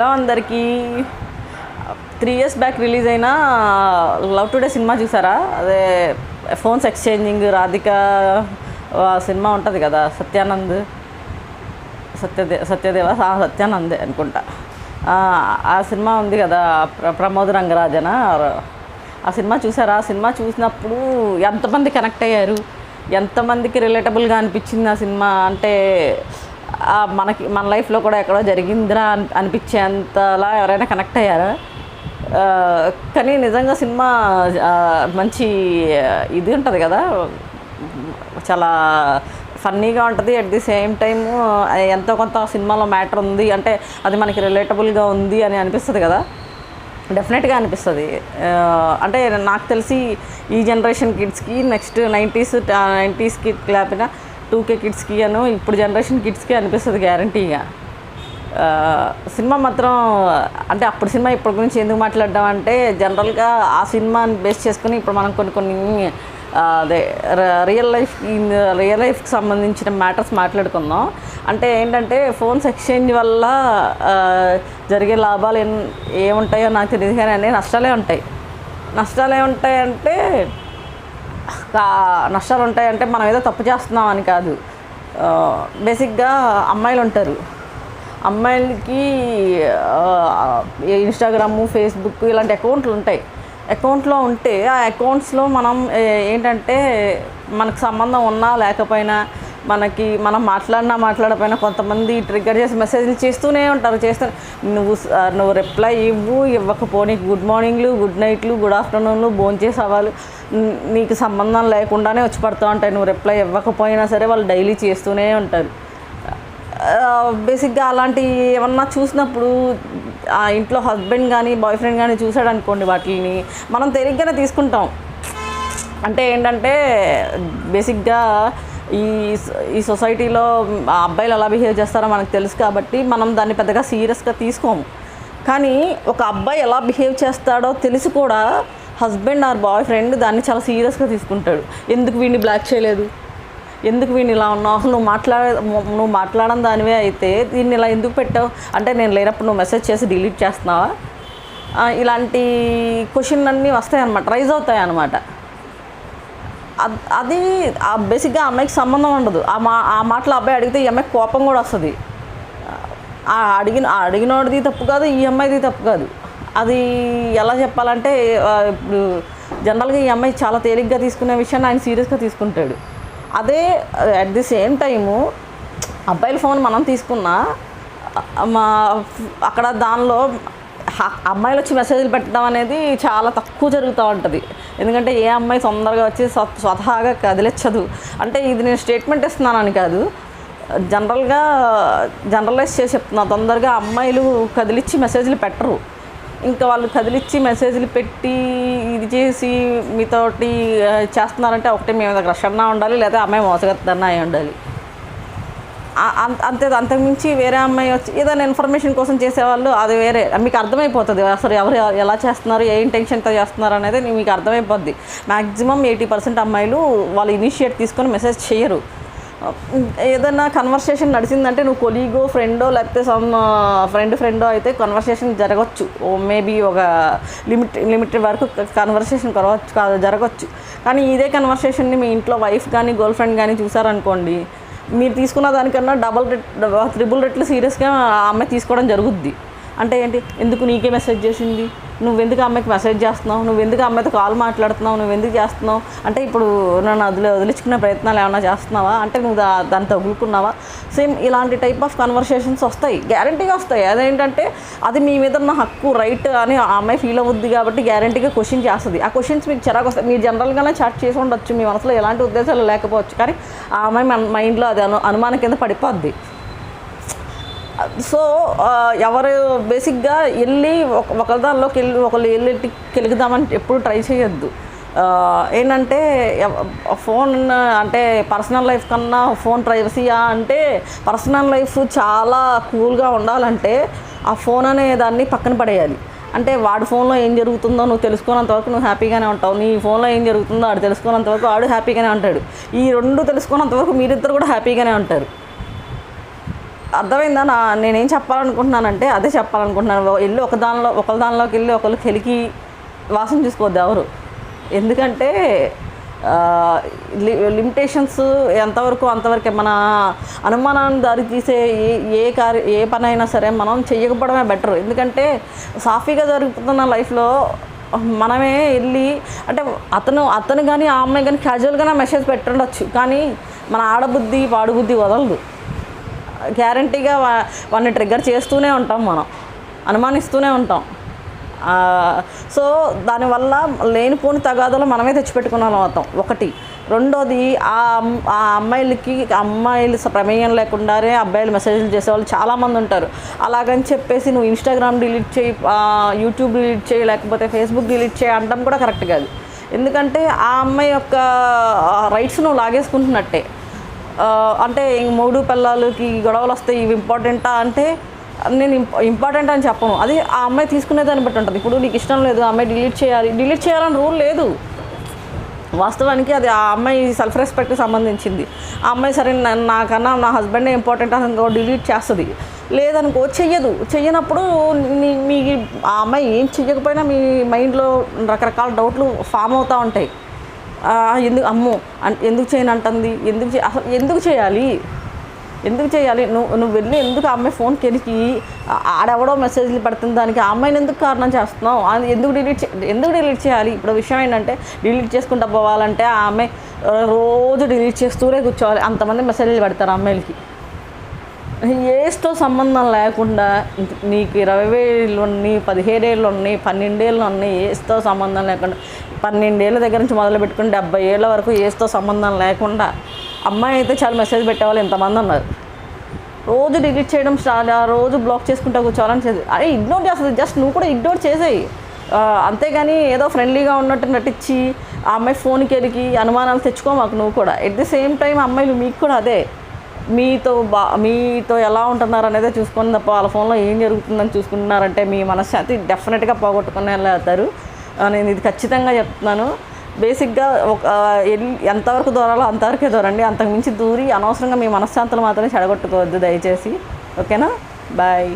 Hello అందరికీ 3 years back release అయిన love today cinema చూసారా? అదే ఫోన్స్ ఎక్స్చేంజింగ్ రాధిక సినిమా ఉంటుంది కదా, సత్యానందే అనుకుంటా. ఆ సినిమా ఉంది కదా, ప్రమోద్ రంగరాజన. ఆ సినిమా చూసారా? ఆ సినిమా చూసినప్పుడు ఎంతమంది కనెక్ట్ అయ్యారు, ఎంతమందికి రిలేటబుల్గా అనిపించింది ఆ సినిమా అంటే మన లైఫ్లో కూడా ఎక్కడో జరిగిందిరా అనిపించేంతలా ఎవరైనా కనెక్ట్ అయ్యారా? కానీ నిజంగా సినిమా మంచి ఇది ఉంటుంది కదా, చాలా ఫన్నీగా ఉంటుంది. అట్ ది సేమ్ టైము ఎంతో కొంత సినిమాలో మ్యాటర్ ఉంది అంటే అది మనకి రిలేటబుల్గా ఉంది అని అనిపిస్తుంది కదా, డెఫినెట్గా అనిపిస్తుంది. అంటే నాకు తెలిసి ఈ జనరేషన్ కిడ్స్కి, నెక్స్ట్ 90s లేకపోయినా 2K కిడ్స్కి ఇప్పుడు జనరేషన్ కిడ్స్కి అనిపిస్తుంది గ్యారంటీగా. సినిమా మాత్రం అంటే అప్పుడు సినిమా ఇప్పటి గురించి ఎందుకు మాట్లాడడం అంటే, జనరల్గా ఆ సినిమాని బేస్ చేసుకుని ఇప్పుడు మనం కొన్ని అదే రియల్ లైఫ్కి సంబంధించిన మ్యాటర్స్ మాట్లాడుకుందాం. అంటే ఏంటంటే ఫోన్స్ ఎక్స్చేంజ్ వల్ల జరిగే లాభాలు ఏముంటాయో నాకు తెలియదు, కానీ అన్నీ నష్టాలే ఉంటాయి. నష్టాలు ఉంటాయంటే మనం ఏదో తప్పు చేస్తున్నాం అని కాదు. బేసిక్గా అమ్మాయిలు ఉంటారు, అమ్మాయిలకి ఇన్స్టాగ్రాము, ఫేస్బుక్ ఇలాంటి అకౌంట్లు ఉంటాయి. అకౌంట్లో ఉంటే ఆ అకౌంట్స్లో మనం ఏంటంటే మనకు సంబంధం ఉన్నా లేకపోయినా, మనం మాట్లాడకపోయినా కొంతమంది ట్రిగ్గర్ చేసి మెసేజ్లు చేస్తూనే ఉంటారు. నువ్వు రిప్లై ఇవ్వకపో, నీకు గుడ్ మార్నింగ్లు, గుడ్ నైట్లు, గుడ్ ఆఫ్టర్నూన్లు, భోంచేసి అవ్వాలి, నీకు సంబంధం లేకుండానే వచ్చి పడుతూ ఉంటాయి. నువ్వు రిప్లై ఇవ్వకపోయినా సరే వాళ్ళు డైలీ చేస్తూనే ఉంటారు. బేసిక్గా అలాంటి ఏమన్నా చూసినప్పుడు ఆ ఇంట్లో హస్బెండ్ కానీ బాయ్ ఫ్రెండ్ కానీ చూసాడు అనుకోండి, వాటిని మనం తేలిగ్గానే తీసుకుంటాం. అంటే ఏంటంటే బేసిక్గా ఈ సొసైటీలో అబ్బాయిలు ఎలా బిహేవ్ చేస్తారో మనకు తెలుసు కాబట్టి మనం దాన్ని పెద్దగా సీరియస్గా తీసుకోము. కానీ ఒక అబ్బాయి ఎలా బిహేవ్ చేస్తాడో తెలిసి కూడా హస్బెండ్ ఆర్ బాయ్ ఫ్రెండ్ దాన్ని చాలా సీరియస్గా తీసుకుంటాడు. ఎందుకు వీడిని బ్లాక్ చేయలేదు, ఎందుకు వీడిని ఇలా ఉన్నావు, నువ్వు మాట్లాడని దానివే అయితే దీన్ని ఇలా ఎందుకు పెట్టావు అంటే, నేను లేనప్పుడు నువ్వు మెసేజ్ చేసి డిలీట్ చేస్తున్నావా, ఇలాంటి క్వశ్చన్ అన్నీ వస్తాయి అన్నమాట, రైజ్ అవుతాయి అన్నమాట. అది బేసిక్గా అమ్మాయికి సంబంధం ఉండదు. ఆ మాటలు అబ్బాయి అడిగితే ఈ అమ్మాయికి కోపం కూడా వస్తుంది. అడిగినోడిది తప్పు కాదు, ఈ అమ్మాయిది తప్పు కాదు. అది ఎలా చెప్పాలంటే, ఇప్పుడు జనరల్గా ఈ అమ్మాయి చాలా తేలిగ్గా తీసుకునే విషయాన్ని ఆయన సీరియస్గా తీసుకుంటాడు. అదే అట్ ది సేమ్ టైము అబ్బాయిల ఫోన్ మనం తీసుకున్నా అక్కడ దానిలో అమ్మాయిలు వచ్చి మెసేజ్లు పెట్టడం అనేది చాలా తక్కువ జరుగుతూ ఉంటుంది. ఎందుకంటే ఏ అమ్మాయి తొందరగా వచ్చి స్వతహాగా కదిలించదు. అంటే ఇది నేను స్టేట్మెంట్ ఇస్తున్నానని కాదు, జనరలైజ్ చేసి చెప్తున్నా. తొందరగా అమ్మాయిలు కదిలిచ్చి మెసేజ్లు పెట్టరు. ఇంకా వాళ్ళు కదిలిచ్చి మెసేజ్లు పెట్టి ఇది చేసి మీతోటి చేస్తున్నారంటే ఒకటి మీ మీద క్రష్ అన్నా ఉండాలి, లేదా అమ్మాయి మోసగత్తన్నా అయి ఉండాలి. అంతకుమించి వేరే అమ్మాయి వచ్చి ఏదైనా ఇన్ఫర్మేషన్ కోసం చేసేవాళ్ళు అది వేరే, మీకు అర్థమైపోతుంది అసలు ఎవరు ఎలా చేస్తున్నారు, ఏ ఇంటెన్షన్తో చేస్తున్నారు అనేది మీకు అర్థమైపోద్ది. మ్యాక్సిమం 80% అమ్మాయిలు వాళ్ళు ఇనిషియేట్ తీసుకొని మెసేజ్ చేయరు. ఏదైనా కన్వర్సేషన్ నడిచిందంటే నువ్వు కొలీగో, ఫ్రెండో, లేకపోతే ఫ్రెండో అయితే కన్వర్సేషన్ జరగవచ్చు. మేబీ ఒక లిమిటెడ్ వరకు కన్వర్సేషన్ జరగవచ్చు. కానీ ఇదే కన్వర్సేషన్ని మీ ఇంట్లో వైఫ్ కానీ గర్ల్ ఫ్రెండ్ కానీ చూసారనుకోండి, మీరు తీసుకున్న దానికన్నా త్రిబుల్ రెట్లు సీరియస్గా ఆ అమ్మాయి తీసుకోవడం జరుగుద్ది. అంటే ఏంటి, ఎందుకు నీకే మెసేజ్ చేసింది, నువ్వెందుకు అమ్మాయికి మెసేజ్ చేస్తున్నావు, నువ్వెందుకు అమ్మాయితో కాల్ మాట్లాడుతున్నావు, నువ్వెందుకు చేస్తున్నావు అంటే, ఇప్పుడు నన్ను వదిలించుకునే ప్రయత్నాలు ఏమైనా చేస్తున్నావా అంటే, నువ్వు దాన్ని తగులుకున్నావా. సేమ్ ఇలాంటి టైప్ ఆఫ్ కన్వర్సేషన్స్ వస్తాయి, గ్యారంటీగా వస్తాయి. అదేంటంటే అది మీ మీద ఉన్న హక్కు, రైట్ అని ఆ అమ్మాయి ఫీల్ అవుద్ది కాబట్టి గ్యారంటీగా క్వశ్చన్ చేస్తుంది. ఆ క్వశ్చన్స్ మీకు చిరాకు వస్తాయి. మీరు జనరల్గానే చాట్ చేసి ఉండొచ్చు, మీ మనసులో ఎలాంటి ఉద్దేశాలు లేకపోవచ్చు, కానీ ఆ అమ్మాయి మైండ్లో అది అనుమానం కింద పడిపోద్ది. సో ఎవరు బేసిక్గా వెళ్ళి ఒకరిదానిలోకి వెళ్ళి కెలుగుదామని ఎప్పుడు ట్రై చేయొద్దు. ఏంటంటే ఫోన్ అంటే పర్సనల్ లైఫ్ కన్నా ఫోన్ ప్రైవసీయా అంటే, పర్సనల్ లైఫ్ చాలా కూల్గా ఉండాలంటే ఆ ఫోన్ అనే దాన్ని పక్కన పడేయాలి. అంటే వాడి ఫోన్లో ఏం జరుగుతుందో నువ్వు తెలుసుకున్నంత వరకు నువ్వు హ్యాపీగానే ఉంటావు, నీ ఫోన్లో ఏం జరుగుతుందో ఆడు తెలుసుకున్నంత వరకు ఆడు హ్యాపీగానే ఉంటాడు. ఈ రెండు తెలుసుకున్నంత వరకు మీరిద్దరు కూడా హ్యాపీగానే ఉంటారు. అర్థమైందా? నేనేం చెప్పాలనుకుంటున్నానంటే అదే చెప్పాలనుకుంటున్నాను. వెళ్ళి ఒకరి దానిలోకి వెళ్ళి ఒకరికి కెలికి వాసన చూసుకోవద్దు ఎవరు. ఎందుకంటే లిమిటేషన్స్ ఎంతవరకు అంతవరకే. మన అనుమానాన్ని దారి తీసే ఏ పని అయినా సరే మనం చెయ్యకపోవడమే బెటర్. ఎందుకంటే సాఫీగా జరుగుతున్న లైఫ్లో మనమే వెళ్ళి అంటే అతను కానీ ఆ అమ్మాయి కానీ క్యాజువల్గానే మెసేజ్ పెట్టుండొచ్చు, కానీ మన ఆడబుద్ధి పాడుబుద్ధి వదలదు. గ్యారంటీగా వాడిని ట్రిగ్గర్ చేస్తూనే ఉంటాం, మనం అనుమానిస్తూనే ఉంటాం. సో దానివల్ల లేనిపోని తగాదాలు మనమే తెచ్చిపెట్టుకున్నాం అవుతాం ఒకటి. రెండోది అమ్మాయిలు ప్రమేయం లేకుండానే అబ్బాయిలు మెసేజ్లు చేసేవాళ్ళు చాలామంది ఉంటారు. అలాగని చెప్పేసి నువ్వు ఇన్స్టాగ్రామ్ డిలీట్ చేయి, యూట్యూబ్ డిలీట్ చేయి, లేకపోతే ఫేస్బుక్ డిలీట్ చేయి అనడం కూడా కరెక్ట్ కాదు. ఎందుకంటే ఆ అమ్మాయి యొక్క రైట్స్ నువ్వు లాగేసుకుంటున్నట్టే. అంటే మొగుడు పిల్లలకి గొడవలు వస్తాయి, ఇవి ఇంపార్టెంటా అంటే నేను ఇంపార్టెంట్ అని చెప్పను. అది ఆ అమ్మాయి తీసుకునేదాన్ని బట్టి ఉంటుంది. ఇప్పుడు నీకు ఇష్టం లేదు ఆ అమ్మాయి డిలీట్ చేయాలని రూల్ లేదు. వాస్తవానికి అది ఆ అమ్మాయి సెల్ఫ్ రెస్పెక్ట్కి సంబంధించింది. ఆ అమ్మాయి సరే నాకన్నా నా హస్బెండే ఇంపార్టెంట్ అని డిలీట్ చేస్తుంది. లేదనుకో చెయ్యనప్పుడు మీ ఆ అమ్మాయి ఏం చెయ్యకపోయినా మీ మైండ్లో రకరకాల డౌట్లు ఫామ్ అవుతూ ఉంటాయి. ఎందుకు చేయను అంటుంది, అసలు ఎందుకు చేయాలి నువ్వు వెళ్ళి ఎందుకు ఆ అమ్మాయి ఫోన్ కెలికి ఆడెవడో మెసేజ్లు పెడుతుంది, దానికి ఆ అమ్మాయిని ఎందుకు కారణం చేస్తున్నావు, ఎందుకు డిలీట్ చేయాలి? ఇప్పుడు విషయం ఏంటంటే డిలీట్ చేసుకుంటా పోవాలంటే ఆ అమ్మాయి రోజు డిలీట్ చేస్తూనే కూర్చోవాలి. అంతమంది మెసేజ్లు పెడతారు అమ్మాయిలకి. ఏస్తో సంబంధం లేకుండా నీకు 20 ఏళ్ళు ఉన్నాయి, 17 ఏళ్ళు ఉన్నాయి, 12 ఏళ్ళు ఉన్నాయి, ఏస్తో సంబంధం లేకుండా 12 ఏళ్ళ దగ్గర నుంచి మొదలు పెట్టుకుని 70 ఏళ్ళ వరకు ఏస్తో సంబంధం లేకుండా అమ్మాయి అయితే చాలా మెసేజ్ పెట్టేవాళ్ళు ఎంతమంది ఉన్నారు. రోజు డిలీట్ చేయడం స్టార్ట్, రోజు బ్లాక్ చేసుకుంటూ కూర్చోవాలని చేసి అదే ఇగ్నోర్ చేస్తుంది. జస్ట్ నువ్వు కూడా ఇగ్నోర్ చేసేయి. అంతేగాని ఏదో ఫ్రెండ్లీగా ఉన్నట్టు నటించి ఆ అమ్మాయి ఫోన్కి వెళ్ళి అనుమానాలు తెచ్చుకో మాకు. నువ్వు కూడా ఎట్ ది సేమ్ టైం అమ్మాయిలు మీకు కూడా అదే మీతో ఎలా ఉంటున్నారు అనేది చూసుకొని తప్ప వాళ్ళ ఫోన్లో ఏం జరుగుతుందని చూసుకుంటున్నారంటే మీ మనశ్శాంతి డెఫినెట్గా పోగొట్టుకునే వెళ్తారు. నేను ఇది ఖచ్చితంగా చెప్తున్నాను. బేసిక్గా ఎంతవరకు దూరాలో అంతవరకే దూరండి, అంతకుమించి దూరి అనవసరంగా మీ మనశ్శాంతులు మాత్రమే చెడగొట్టుకోవద్దు దయచేసి. ఓకేనా? బాయ్.